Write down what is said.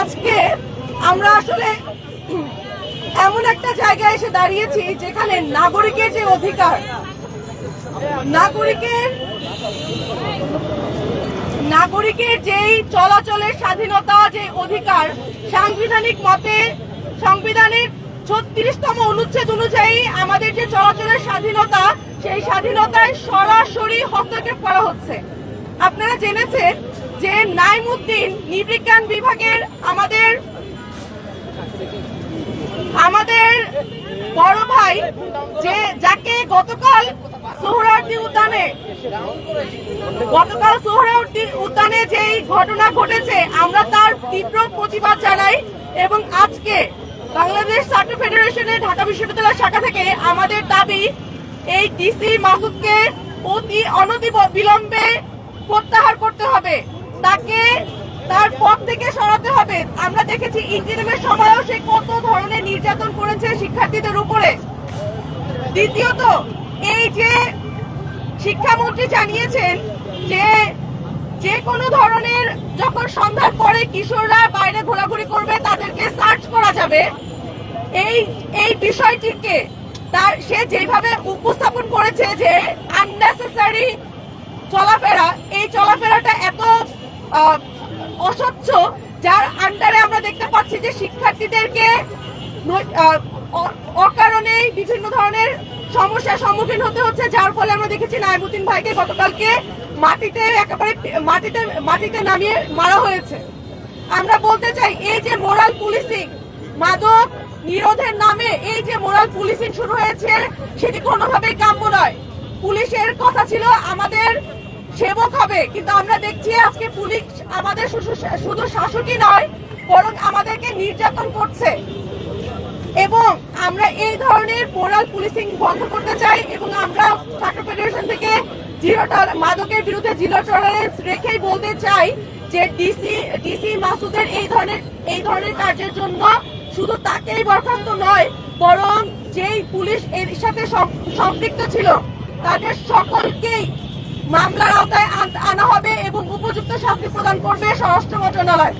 আজকে আমরা আসলে এমন একটা জায়গায় এসে দাঁড়িয়েছি যেখানে নাগরিকের যে অধিকার, নাগরিকের যেই চলাচলের স্বাধীনতা, যে অধিকার সাংবিধানিক মতে সংবিধানের ৩৬তম অনুচ্ছেদ অনুযায়ী আমাদের যে চলাচলের স্বাধীনতা, সেই স্বাধীনতায় সরাসরি হস্তক্ষেপ করা হচ্ছে। আপনারা জেনেছেন যে নাইমুদ্দিন নৃবিজ্ঞান বিভাগের আমাদের বড় ভাই, যে যাকে গতকাল সোহরাওয়ার্দী উদ্যানে যেই ঘটনা ঘটেছে, আমরা তার তীব্র প্রতিবাদ জানাই। এবং আজকে বাংলাদেশ ছাত্র ফেডারেশনের ঢাকা বিশ্ববিদ্যালয় শাখা থেকে আমাদের দাবি, এই ডিসি মাসুদকে অতি অনতিবিলম্বে প্রত্যাহার করতে হবে, তাকে তার পদ থেকে সরাতে হবে। আমরা দেখেছি ইন্টারিমের সময়ও সে কত ধরনের নির্যাতন করেছে শিক্ষার্থীদের উপরে। দ্বিতীয়ত, এই যে শিক্ষামন্ত্রী জানিয়েছেন যে যে কোনো ধরনের যখন সন্ধ্যার পরে কিশোররা বাইরে ঘোরাঘুরি করবে তাদেরকে সার্চ করা যাবে, এই বিষয়টিকে সে যেভাবে উপস্থাপন করেছে যে আননেসেসারি চলাফেরা, এই চলাফেরাটা এত অস্বচ্ছ, যার আন্ডারে আমরা দেখতে পাচ্ছি যে শিক্ষার্থীদেরকে অকারণেই বিভিন্ন ধরনের সমস্যার সম্মুখীন হতে হচ্ছে, যার ফলে আমরা দেখেছি নাইমুদ্দিন ভাইকে গতকালকে মাটিতে নামিয়ে মারা হয়েছে। আমরা বলতে চাই, এই যে মোরাল পুলিশিং, মাদক নিরোধের নামে এই যে মোরাল পুলিশিং শুরু হয়েছে, সেটি কোনোভাবেই কাম্য নয়। পুলিশের কথা ছিল আমাদের সেবক হবে, কিন্তু আমরা দেখছি আজকে পুলিশ আমাদের শুধু শাসকই নয়, বরং আমাদেরকে নির্যাতন করছে। এবং আমরা এই ধরনের মোরাল পুলিশিং বন্ধ করতে চাই। এবং আমরা ছাত্র ফেডারেশন থেকে মাদকের বিরুদ্ধে জিরো টলারেন্স রেখেই বলতে চাই যে ডিসি মাসুদের এই ধরনের কাজের জন্য শুধু তাকেই বরখাস্ত নয়, বরং যেই পুলিশ এর সাথে সম্পৃক্ত ছিল তাদের সকলকেই মামলার আওতায় আনা হবে এবং উপযুক্ত শাস্তি প্রদান করবে স্বরাষ্ট্র মন্ত্রণালয়।